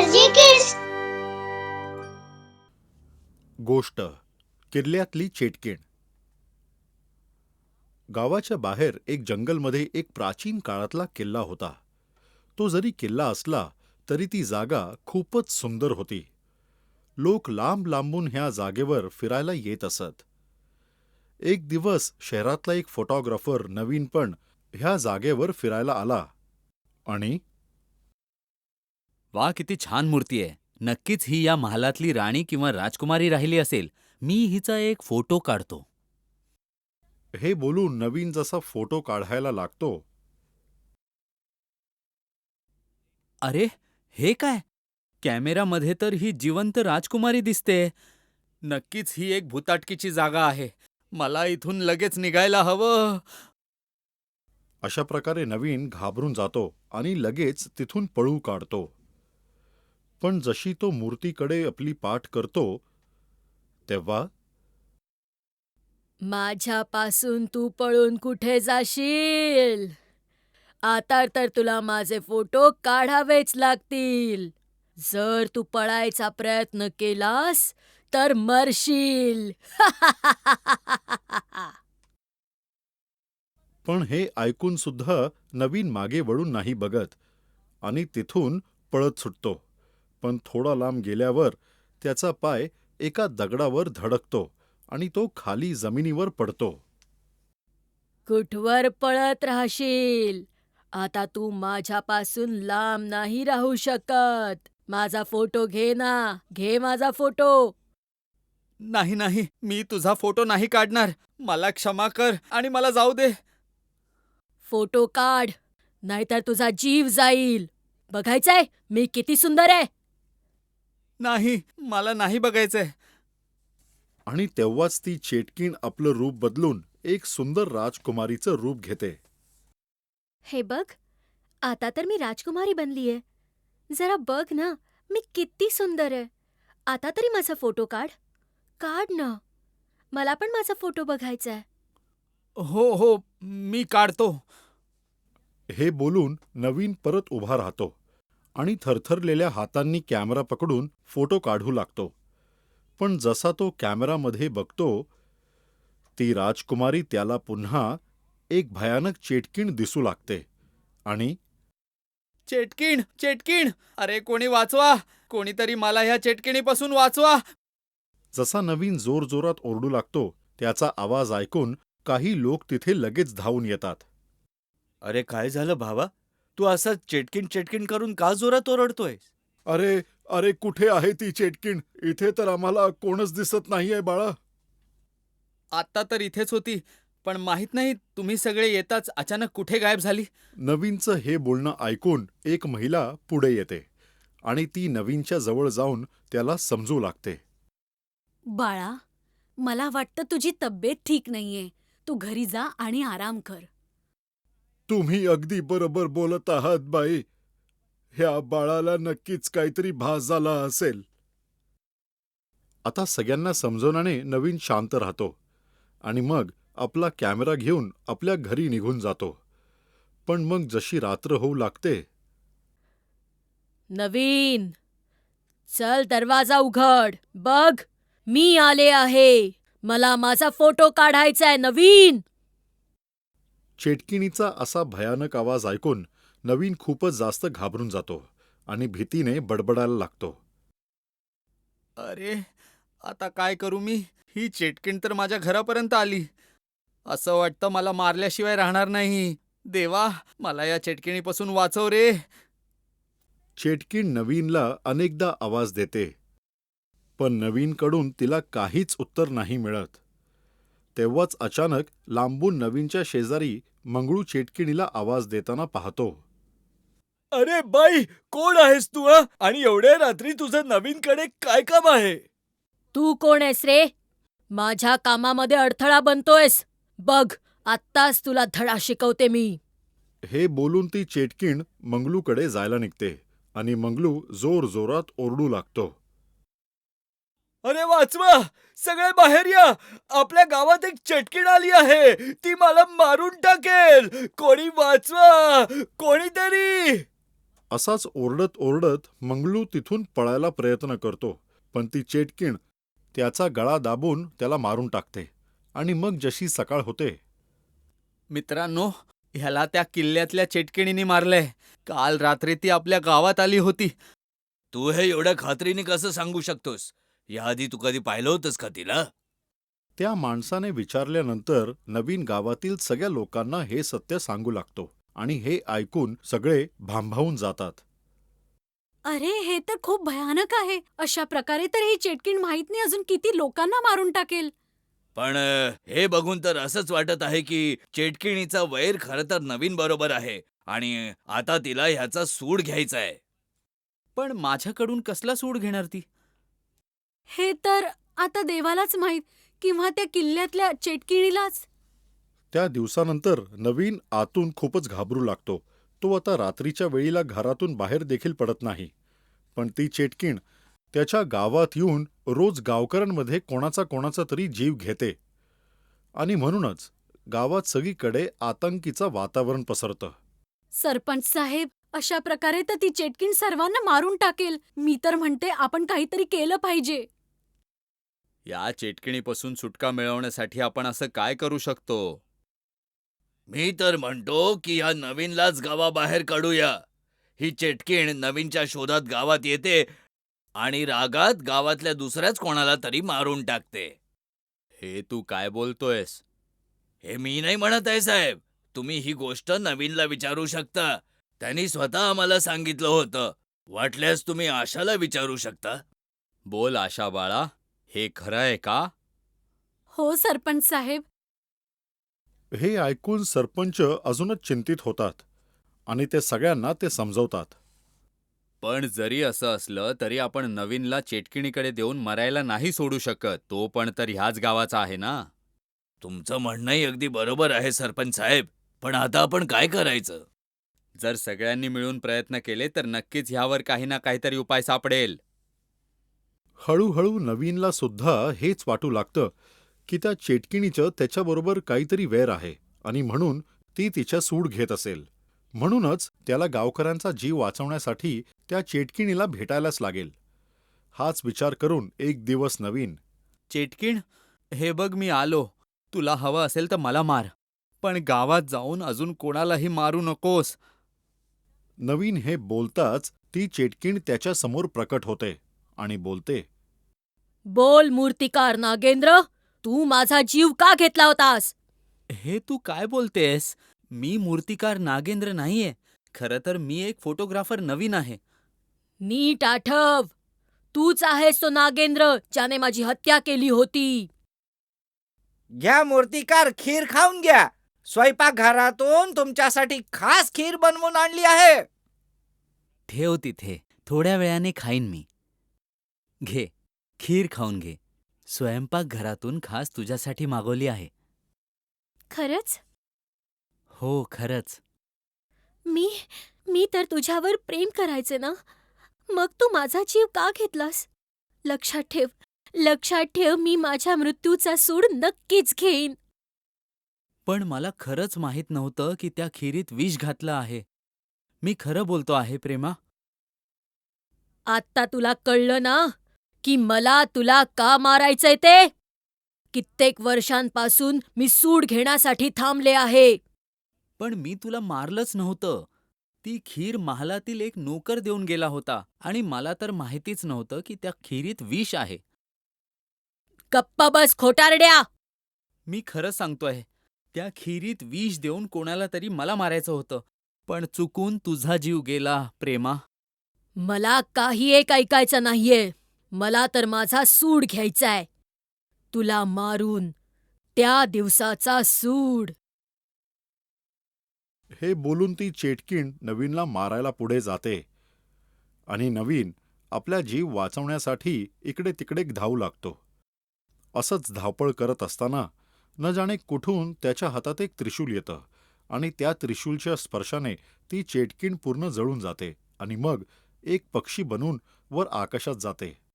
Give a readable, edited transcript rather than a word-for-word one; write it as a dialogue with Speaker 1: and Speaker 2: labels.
Speaker 1: RJ Kids.
Speaker 2: गोष्ट किल्ल्यातली चेटकीण. गावाच्या बाहेर एक जंगलमध्ये एक प्राचीन काळातला किल्ला होता. तो जरी किल्ला असला तरी ती जागा खूपच सुंदर होती. लोक लांब लांबून ह्या जागेवर फिरायला येत असत. एक दिवस शहरातला एक फोटोग्राफर नवीन पण ह्या जागेवर फिरायला आला आणि
Speaker 3: वा, किती छान मूर्ती आहे. नक्कीच ही या महालातली राणी किंवा राजकुमारी राहिली असेल. मी हिचा एक फोटो काढतो.
Speaker 2: हे बोलून नवीन जसा फोटो काढायला लागतो
Speaker 3: अरे, हे काय? कॅमेरामध्ये तर ही जिवंत राजकुमारी दिसते. नक्कीच ही एक भुताटकीची जागा आहे. मला इथून लगेच निघायला हवं.
Speaker 2: अशा प्रकारे नवीन घाबरून जातो आणि लगेच तिथून पळू काढतो. पण जशी तो मूर्तीकडे आपली पाठ करतो तेव्हा
Speaker 4: माझ्यापासून तू पळून कुठे जाशील? आता तर तुला माझे फोटो काढावेच लागतील. जर तू पळायचा प्रयत्न केलास तर मरशील.
Speaker 2: पण हे ऐकून सुद्धा नवीन मागे वळून नाही बघत आणि तिथून पळत सुटतो. पण थोडा लांब गेल्यावर त्याचा पाय एका दगडावर धडकतो आणि तो खाली जमिनीवर पडतो.
Speaker 4: कुठवर पळत राहशील? आता तू माझ्यापासून लांब नाही राहू शकत. माझा फोटो घे ना, घे माझा फोटो.
Speaker 3: नाही नाही, मी तुझा फोटो नाही काढणार. मला क्षमा कर आणि मला जाऊ दे.
Speaker 4: फोटो काढ, नाहीतर तुझा जीव जाईल. बघायचंय मी किती सुंदर आहे?
Speaker 3: नाही, मला नाही बघायचंय.
Speaker 2: आणि तेव्हाच ती चेटकीण आपलं रूप बदलून एक सुंदर राजकुमारीचं रूप घेते.
Speaker 4: हे बघ, आता तर मी राजकुमारी बनलीये. जरा बघ ना, मी किती सुंदर आहे. आता तरी माझा फोटो काढ. काढ ना. मला पण माझा फोटो बघायचाय.
Speaker 3: हो हो, मी काढतो.
Speaker 2: हे बोलून नवीन परत उभा राहतो आणि थरथरलेल्या हातांनी कॅमेरा पकडून फोटो काढू लागतो. पण जसा तो कॅमेरामध्ये बघतो ती राजकुमारी त्याला पुन्हा एक भयानक चेटकीण दिसू लागते आणि
Speaker 3: चेटकीण, चेटकीण, अरे कोणी वाचवा. कोणीतरी मला ह्या चेटकिणीपासून वाचवा.
Speaker 2: जसा नवीन जोरजोरात ओरडू लागतो त्याचा आवाज ऐकून काही लोक तिथे लगेच धावून येतात.
Speaker 5: अरे काय झालं भावा? तू असं चेटकीण चेटकीण करून का जोरात ओरडतोय?
Speaker 2: अरे अरे कुठे आहे ती चेटकीण? इथे तर आम्हाला कोणच दिसत नाहीये बाळा.
Speaker 3: आत्ता तर इथेच होती, पण माहित नाही तुम्ही सगळे येताच अचानक कुठे गायब झाली.
Speaker 2: नवीनचं हे बोलणं ऐकून एक महिला पुढे येते आणि ती नवीनच्या जवळ जाऊन त्याला समजू लागते.
Speaker 4: बाळा, मला वाटतं तुझी तब्येत ठीक नाहीये. तू घरी जा आणि आराम कर.
Speaker 2: तुम्ही अगदी बरोबर बोलत आहात बाई. ह्या बाळाला नक्कीच काहीतरी भास झाला असेल. आता सगळ्यांना समजवण्याने नवीन शांत राहतो आणि मग आपला कॅमेरा घेऊन आपल्या घरी निघून जातो. पण मग जशी रात्र होऊ लागते
Speaker 4: नवीन, चल दरवाजा उघड. बघ, मी आले आहे. मला माझा फोटो काढायचाय नवीन.
Speaker 2: चेटकिणीचा असा भयानक आवाज ऐकून नवीन खूपच जास्त घाबरून जातो आणि भीतीने बडबडायला लागतो.
Speaker 3: अरे, आता काय करू मी? ही चेटकीण तर माझ्या घरापर्यंत आली. असं वाटतं मला मारल्याशिवाय राहणार नाही. देवा, मला या चेटकिणीपासून वाचव रे.
Speaker 2: चेटकीण नवीनला अनेकदा आवाज देते, पण नवीनकडून तिला काहीच उत्तर नाही मिळत. तेव्हाच अचानक लांबून नवीनच्या शेजारी मंगळू चेटकिणीला आवाज देताना पाहतो.
Speaker 5: अरे बाई, कोण आहेस तू? आणि एवढ्या रात्री तुझं नवीनकडे काय काम आहे?
Speaker 4: तू कोण आहेस रे? माझ्या कामामध्ये अडथळा बनतोयस. बघ, आत्ताच तुला धडा शिकवते मी.
Speaker 2: हे बोलून ती चेटकीण मंगलूकडे जायला निघते आणि मंगलू जोरजोरात ओरडू लागतो.
Speaker 5: अरे वाचवा! सगळे बाहेर या! आपल्या गावात एक चेटकीण आली आहे. ती मला मारून टाकेल. कोणी वाचवा! कोणीतरी!
Speaker 2: असाच ओरडत ओरडत मंगलू तिथून पळायला प्रयत्न करतो, पण ती चेटकीण त्याचा गळा दाबून त्याला मारून टाकते आणि मग जशी सकाळ होते.
Speaker 3: मित्रांनो, ह्याला त्या किल्ल्यातल्या चेटकिणीने मारलंय. काल रात्री ती आपल्या गावात आली होती.
Speaker 5: तू हे एवढ्या खात्रीने कसं सांगू शकतोस? याआधी तू कधी पाहिलं होतंस का तिला?
Speaker 2: त्या माणसाने विचारल्यानंतर नवीन गावातील सगळ्या लोकांना हे सत्य सांगू लागतो आणि हे ऐकून सगळे भांभावून जातात.
Speaker 1: अरे हे तर खूप भयानक आहे. अशा प्रकारे तर ही चेटकीण माहित नाही अजून किती लोकांना मारून टाकेल.
Speaker 5: पण हे बघून तर असंच वाटत आहे की चेटकिणीचा वैर खरं तर नवीन बरोबर आहे आणि आता तिला ह्याचा सूड घ्यायचा आहे.
Speaker 3: पण माझ्याकडून कसला सूड घेणार ती?
Speaker 1: हे तर आता देवालाच माहित किंवा त्या किल्ल्यातल्या चेटकिणीलाच.
Speaker 2: त्या दिवसानंतर नवीन आतून खूपच घाबरू लागतो. तो आता रात्रीच्या वेळीला घरातून बाहेर देखील पडत नाही. पण ती चेटकीण त्याच्या गावात येऊन रोज गावकऱ्यांमध्ये कोणाचा तरी जीव घेते आणि म्हणूनच गावात सगळीकडे आतंकीचं वातावरण पसरतं.
Speaker 1: सरपंच साहेब, अशा प्रकारे तर ती चेटकीण सर्वांना मारून टाकेल. मी तर म्हणते आपण काहीतरी केलं पाहिजे.
Speaker 3: या चेटकिणीपासून सुटका मिळवण्यासाठी आपण असं काय करू शकतो?
Speaker 5: मी तर म्हणतो की या नवीनलाच गावाबाहेर काढूया. ही चेटकीण नवीनच्या शोधात गावात येते आणि रागात गावातल्या दुसऱ्याच कोणाला तरी मारून टाकते.
Speaker 3: हे तू काय बोलतोयस?
Speaker 5: हे मी नाही म्हणत आहे साहेब. तुम्ही ही गोष्ट नवीनला विचारू शकता. त्यांनी स्वतः आम्हाला सांगितलं होतं. वाटल्यास तुम्ही आशाला विचारू शकता.
Speaker 3: बोल आशा बाळा, हे खरं आहे का?
Speaker 1: हो सरपंच साहेब.
Speaker 2: हे ऐकून सरपंच अजूनच चिंतित होतात आणि ते सगळ्यांना ते समजवतात.
Speaker 3: पण जरी असं असलं तरी आपण नवीनला चेटकिणीकडे देऊन मरायला नाही सोडू शकत. तो पण तर ह्याच गावाचा आहे ना.
Speaker 5: तुमचं म्हणणंही अगदी बरोबर आहे सरपंच साहेब. पण आता आपण काय करायचं?
Speaker 3: जर सगळ्यांनी मिळून प्रयत्न केले तर नक्कीच ह्यावर काही ना काहीतरी उपाय सापडेल.
Speaker 2: हळूहळू नवीनला सुद्धा हेच वाटू लागतं की त्या चेटकिणीचं त्याच्याबरोबर काहीतरी वैर आहे आणि म्हणून ती तिच्या सूड घेत असेल. म्हणूनच त्याला गावकऱ्यांचा जीव वाचवण्यासाठी त्या चेटकिणीला भेटायलाच लागेल. हाच विचार करून एक दिवस नवीन,
Speaker 3: चेटकीण, हे बघ मी आलो. तुला हवं असेल तर मला मार. पण गावात जाऊन अजून कोणालाही मारू नकोस.
Speaker 2: नवीन हे बोलताच ती चेटकीण त्याच्या समोर प्रकट होते आणि बोलते,
Speaker 4: बोल मूर्तिकार नागेंद्र, तू माझा जीव का घेतला होतास?
Speaker 3: हे तू काय बोलतेस? मी मूर्तिकार नागेंद्र नाहीये. खरं तर मी एक फोटोग्राफर नवीन आहे.
Speaker 4: नीट आठव, तूच आहेस तो नागेंद्र ज्याने माझी हत्या केली होती.
Speaker 6: घ्या मूर्तिकार, खीर खाऊन घ्या. स्वयंपाकघरातून तुमच्यासाठी खास खीर बनवून आणली आहे.
Speaker 3: ठेव तिथे, थोड्या वेळाने खाईन मी. घे, खीर खाऊन घे. स्वयंपाकघरातून खास तुझ्यासाठी मागवली आहे.
Speaker 4: खरंच?
Speaker 3: हो, खरंच.
Speaker 4: मी तर तुझ्यावर प्रेम करायचे ना, मग तू माझा जीव का घेतलास? लक्षात ठेव, मी माझ्या मृत्यूचा सूड नक्कीच घेईन.
Speaker 3: पण मला खरंच माहीत नव्हतं की त्या खीरीत विष घातलं आहे. मी खरं बोलतो आहे प्रेमा.
Speaker 4: आत्ता तुला कळलं ना की मला तुला का मारायचंय ते? कित्येक वर्षांपासून मी सूड घेण्यासाठी थांबले आहे.
Speaker 3: पण मी तुला मारलंच नव्हतं. ती खीर महालातील एक नोकर देऊन गेला होता आणि मला तर माहितीच नव्हतं की त्या खीरीत विष आहे.
Speaker 4: गप्प बस खोटारड्या.
Speaker 3: मी खरं सांगतोय, त्या खीरीत विष देऊन कोणाला तरी मला मारायचं होतं. पण चुकून तुझा जीव गेला प्रेमा.
Speaker 4: मला काही एक ऐकायचं नाहीये. मला तर माझा सूड घ्यायचाय. तुला मारून त्या दिवसाचा सूड.
Speaker 2: हे बोलून ती चेटकीण नवीनला मारायला पुढे जाते आणि नवीन आपला जीव वाचवण्यासाठी इकडे तिकडे धावू लागतो. असंच धावपळ करत असताना न जाणे कुठून त्याच्या हातात एक त्रिशूल येतं आणि त्या त्रिशूलच्या स्पर्शाने ती चेटकीण पूर्ण जळून जाते आणि मग एक पक्षी बनून वर आकाशात जाते.